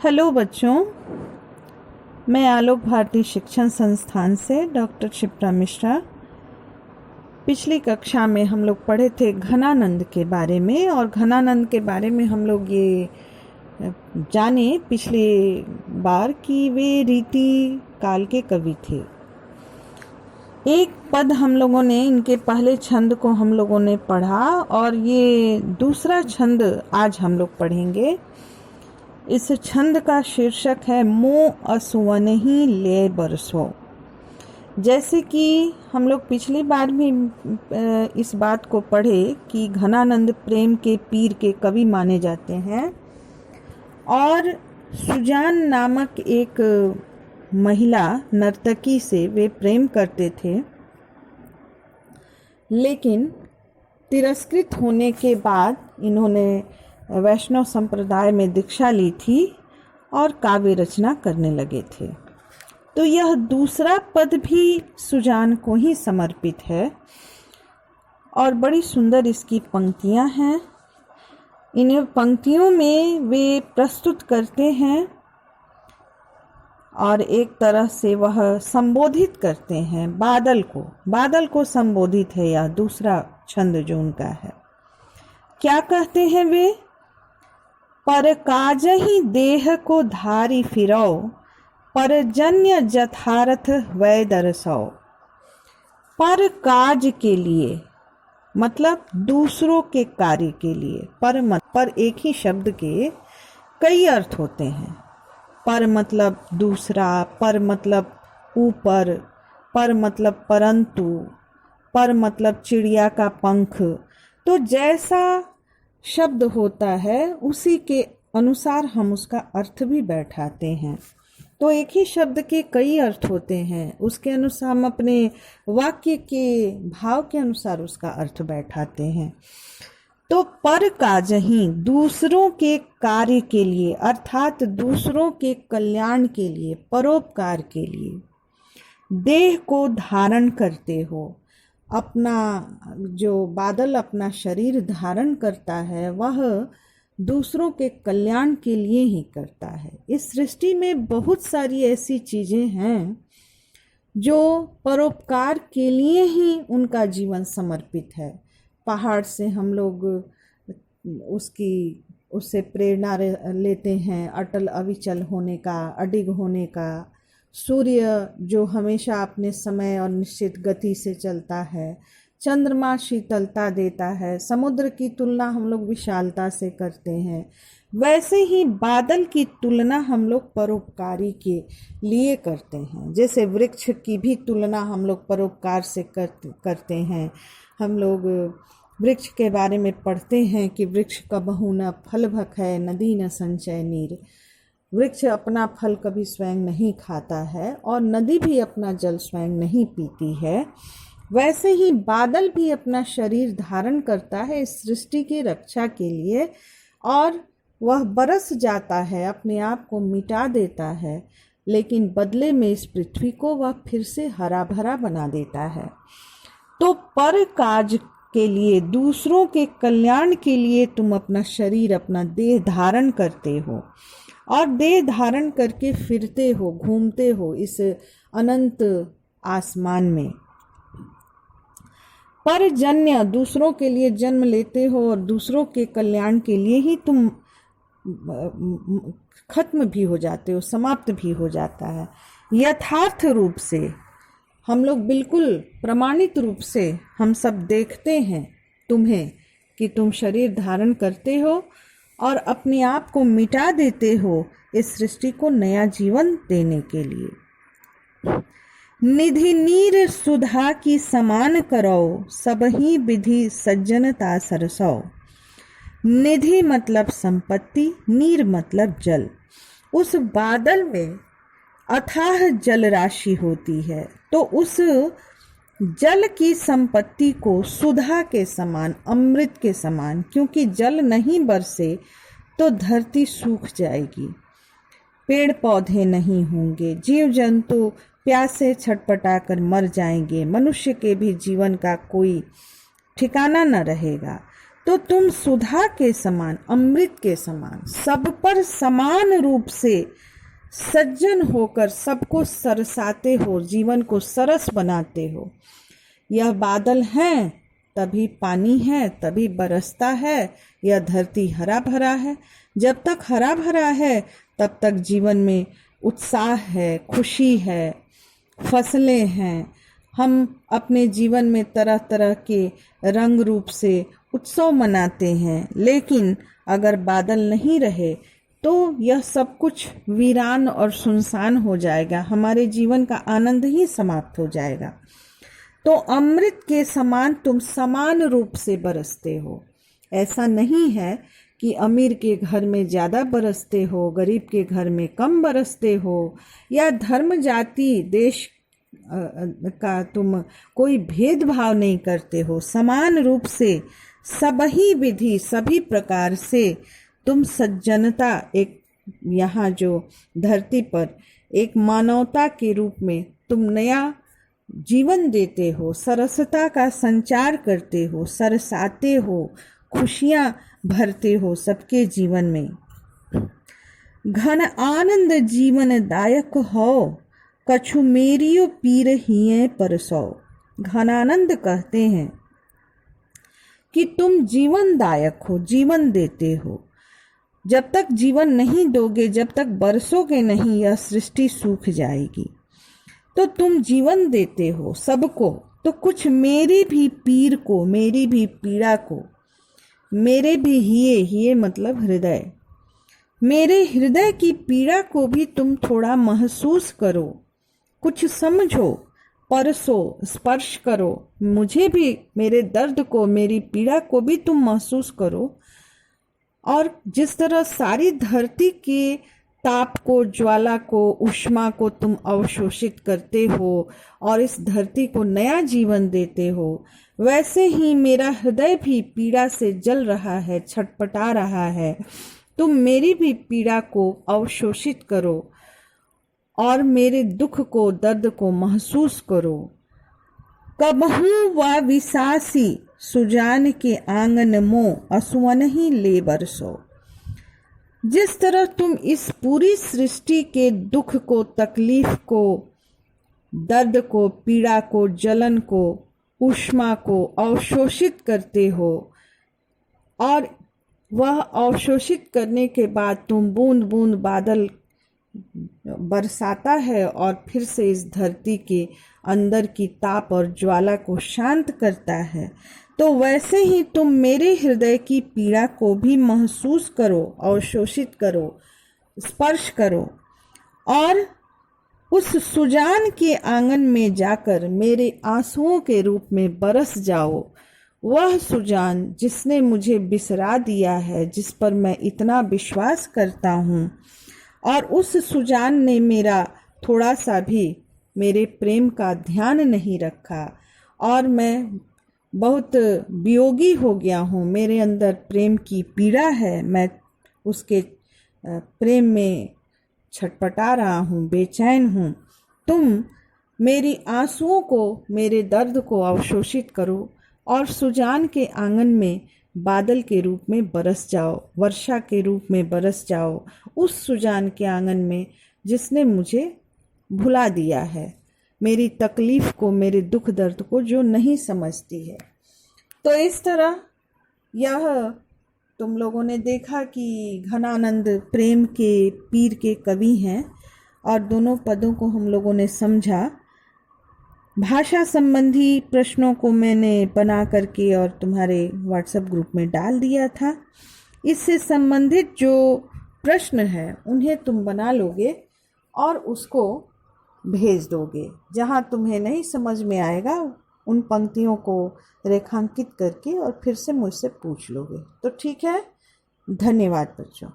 Hello बच्चों, मैं आलोक भारती शिक्षण संस्थान से डॉक्टर क्षिप्रा मिश्रा। पिछली कक्षा में हम लोग पढ़े थे घनानंद के बारे में, और घनानंद के बारे में हम लोग ये जाने पिछले बार कि वे रीति काल के कवि थे। एक पद हम लोगों ने, इनके पहले छंद को हम लोगों ने पढ़ा, और ये दूसरा छंद आज हम लोग पढ़ेंगे। इस छंद का शीर्षक है मोह असुवनहि ले बरसो। जैसे कि हम लोग पिछली बार भी इस बात को पढ़े कि घनानंद प्रेम के पीर के कवि माने जाते हैं, और सुजान नामक एक महिला नर्तकी से वे प्रेम करते थे, लेकिन तिरस्कृत होने के बाद इन्होंने वैष्णव संप्रदाय में दीक्षा ली थी और काव्य रचना करने लगे थे। तो यह दूसरा पद भी सुजान को ही समर्पित है, और बड़ी सुंदर इसकी पंक्तियां हैं। इन पंक्तियों में वे प्रस्तुत करते हैं और एक तरह से वह संबोधित करते हैं बादल को संबोधित है यह दूसरा छंद जो उनका है। क्या कहते हैं वे? पर काजहि देह को धारी फिरो, परजन्य जथारथ वै दरसो। पर काज के लिए मतलब दूसरों के कार्य के लिए। पर एक ही शब्द के कई अर्थ होते हैं। पर मतलब दूसरा, पर मतलब ऊपर, पर मतलब परंतु, पर मतलब चिड़िया का पंख। तो जैसा शब्द होता है उसी के अनुसार हम उसका अर्थ भी बैठाते हैं। तो एक ही शब्द के कई अर्थ होते हैं, उसके अनुसार हम अपने वाक्य के भाव के अनुसार उसका अर्थ बैठाते हैं। तो पर काजहि दूसरों के कार्य के लिए, अर्थात दूसरों के कल्याण के लिए, परोपकार के लिए। देह को धारण करते हो, अपना जो बादल अपना शरीर धारण करता है वह दूसरों के कल्याण के लिए ही करता है। इस सृष्टि में बहुत सारी ऐसी चीजें हैं जो परोपकार के लिए ही उनका जीवन समर्पित है। पहाड़ से हम लोग उससे प्रेरणा लेते हैं, अटल अविचल होने का, अडिग होने का। सूर्य जो हमेशा अपने समय और निश्चित गति से चलता है। चंद्रमा शीतलता देता है। समुद्र की तुलना हम लोग विशालता से करते हैं। वैसे ही बादल की तुलना हम लोग परोपकारी के लिए करते हैं। जैसे वृक्ष की भी तुलना हम लोग परोपकार से करते हैं। हम लोग वृक्ष के बारे में पढ़ते हैं कि वृक्ष कबहु न फल भखै, नदी न संचय नीर। वृक्ष अपना फल कभी स्वयं नहीं खाता है, और नदी भी अपना जल स्वयं नहीं पीती है। वैसे ही बादल भी अपना शरीर धारण करता है इस सृष्टि की रक्षा के लिए, और वह बरस जाता है, अपने आप को मिटा देता है, लेकिन बदले में इस पृथ्वी को वह फिर से हरा भरा बना देता है। तो पर काज के लिए, दूसरों के कल्याण के लिए तुम अपना शरीर, अपना देह धारण करते हो, और देह धारण करके फिरते हो, घूमते हो इस अनंत आसमान में। परजन्य दूसरों के लिए जन्म लेते हो, और दूसरों के कल्याण के लिए ही तुम खत्म भी हो जाते हो, समाप्त भी हो जाता है। यथार्थ रूप से हम लोग बिल्कुल प्रमाणित रूप से हम सब देखते हैं तुम्हें कि तुम शरीर धारण करते हो और अपने आप को मिटा देते हो इस सृष्टि को नया जीवन देने के लिए। निधि नीर सुधा की समान करो, सबही विधि सज्जनता सरसो। निधि मतलब संपत्ति, नीर मतलब जल। उस बादल में अथाह जल राशि होती है, तो उस जल की संपत्ति को सुधा के समान, अमृत के समान, क्योंकि जल नहीं बरसे तो धरती सूख जाएगी, पेड़ पौधे नहीं होंगे, जीव जंतु प्यासे छटपटा कर मर जाएंगे, मनुष्य के भी जीवन का कोई ठिकाना न रहेगा। तो तुम सुधा के समान, अमृत के समान, सब पर समान रूप से सज्जन होकर सबको सरसाते हो, जीवन को सरस बनाते हो। यह बादल हैं तभी पानी है, तभी बरसता है। यह धरती हरा भरा है, जब तक हरा भरा है तब तक जीवन में उत्साह है, खुशी है, फसलें हैं। हम अपने जीवन में तरह तरह के रंग रूप से उत्सव मनाते हैं, लेकिन अगर बादल नहीं रहे तो यह सब कुछ वीरान और सुनसान हो जाएगा, हमारे जीवन का आनंद ही समाप्त हो जाएगा। तो अमृत के समान तुम समान रूप से बरसते हो। ऐसा नहीं है कि अमीर के घर में ज़्यादा बरसते हो, गरीब के घर में कम बरसते हो, या धर्म जाति देश का तुम कोई भेदभाव नहीं करते हो। समान रूप से सभी विधि सभी प्रकार से तुम सज्जनता, एक यहाँ जो धरती पर एक मानवता के रूप में तुम नया जीवन देते हो, सरसता का संचार करते हो, सरसाते हो, खुशियाँ भरते हो सबके जीवन में। घन आनंद जीवन दायक हो, कछु मेरियो पीर हिये परसो। घनानंद कहते हैं कि तुम जीवन दायक हो, जीवन देते हो। जब तक जीवन नहीं दोगे, जब तक बरसोगे नहीं, यह सृष्टि सूख जाएगी। तो तुम जीवन देते हो सबको, तो कुछ मेरी भी पीर को, मेरी भी पीड़ा को, मेरे भी हिये मतलब हृदय, मेरे हृदय की पीड़ा को भी तुम थोड़ा महसूस करो, कुछ समझो, परसो, स्पर्श करो। मुझे भी, मेरे दर्द को, मेरी पीड़ा को भी तुम महसूस करो। और जिस तरह सारी धरती के ताप को, ज्वाला को, ऊष्मा को तुम अवशोषित करते हो और इस धरती को नया जीवन देते हो, वैसे ही मेरा हृदय भी पीड़ा से जल रहा है, छटपटा रहा है। तुम मेरी भी पीड़ा को अवशोषित करो और मेरे दुख को, दर्द को महसूस करो। कबहू व विसासी सुजान के आंगन मो, असुवन ही ले बरसो। जिस तरह तुम इस पूरी सृष्टि के दुख को, तकलीफ को, दर्द को, पीड़ा को, जलन को, ऊष्मा को अवशोषित करते हो, और वह अवशोषित करने के बाद तुम बूंद बूंद बादल बरसाता है और फिर से इस धरती के अंदर की ताप और ज्वाला को शांत करता है, तो वैसे ही तुम मेरे हृदय की पीड़ा को भी महसूस करो, अवशोषित करो, स्पर्श करो और उस सुजान के आंगन में जाकर मेरे आंसुओं के रूप में बरस जाओ। वह सुजान जिसने मुझे बिसरा दिया है, जिस पर मैं इतना विश्वास करता हूँ, और उस सुजान ने मेरा थोड़ा सा भी मेरे प्रेम का ध्यान नहीं रखा और मैं बहुत वियोगी हो गया हूँ। मेरे अंदर प्रेम की पीड़ा है, मैं उसके प्रेम में छटपटा रहा हूँ, बेचैन हूँ। तुम मेरी आंसुओं को, मेरे दर्द को अवशोषित करो और सुजान के आंगन में बादल के रूप में बरस जाओ, वर्षा के रूप में बरस जाओ, उस सुजान के आंगन में जिसने मुझे भुला दिया है, मेरी तकलीफ को, मेरे दुख दर्द को जो नहीं समझती है। तो इस तरह यह तुम लोगों ने देखा कि घनानंद प्रेम के पीर के कवि हैं और दोनों पदों को हम लोगों ने समझा। भाषा संबंधी प्रश्नों को मैंने बना करके और तुम्हारे व्हाट्सएप ग्रुप में डाल दिया था। इससे संबंधित जो प्रश्न है उन्हें तुम बना लोगे और उसको भेज दोगे। जहाँ तुम्हें नहीं समझ में आएगा उन पंक्तियों को रेखांकित करके और फिर से मुझसे पूछ लोगे। तो ठीक है, धन्यवाद बच्चों।